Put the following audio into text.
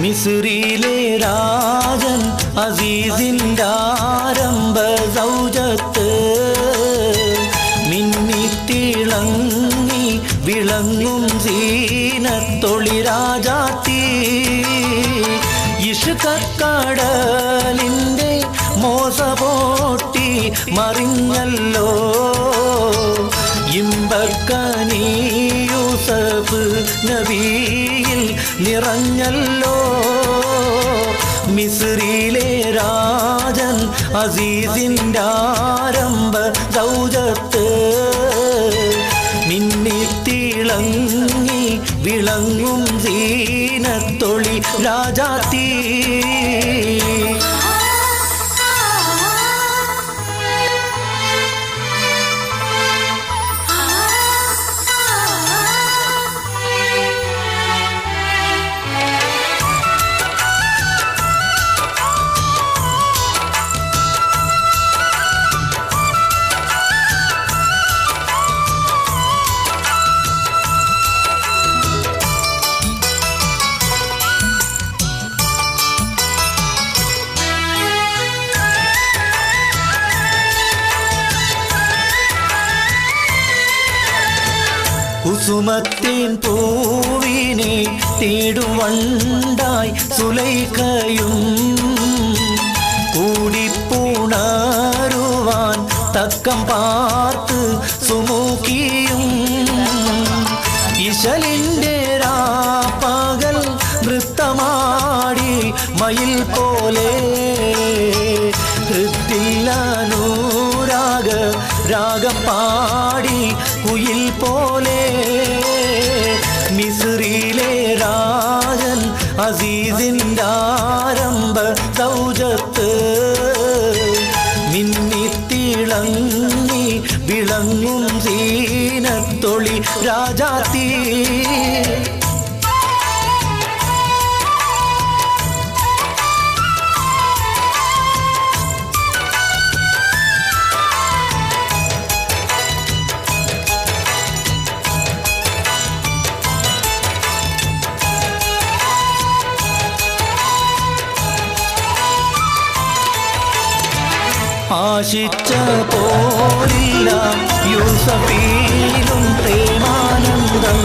മിസ്രിയിലെ രാജൻ അസീസിൻ്റെ ആരംഭ സൗജത്ത് മിന്നിത്തിളങ്ങി വിളങ്ങും സീനത്തൊളി രാജാത്തി ഇഷ്കക്കടലിൻ്റെ മോസപോട്ടി മറിഞ്ഞല്ലോ ഇമ്പക്കനീ യൂസഫ് നബിയിൽ നിറഞ്ഞല്ലോ മിസ്രിയിലെ രാജൻ അസീസിൻ്റെ ആരംഭ സൗജത്ത് മിന്നിത്തിളങ്ങി വിളങ്ങും സീനത്തൊളി രാജാത്തി കുസുമത്തിൻ പൂവിനെ തേടുവണ്ടായി സുലൈഖയും കൂടിപ്പുണരുവാൻ തക്കം പാർത്ത് സുമുഖിയും ഇശലിൻ്റെ രാപ്പകൽ നൃത്തമാടി മയിൽ പോലെ ഹൃത്തിലനുരാഗ രാഗം പാടി കുയിൽ പോലെ മിസ്രിയിലെ രാജൻ അസീസിൻ്റെ ആരംഭ സൗജത്ത് മിന്നിത്തിളങ്ങി വിളങ്ങും സീനത്തൊളി രാജാത്തി ആശിച്ച പോലില്ല യൂസഫിലും പ്രേമാനന്ദം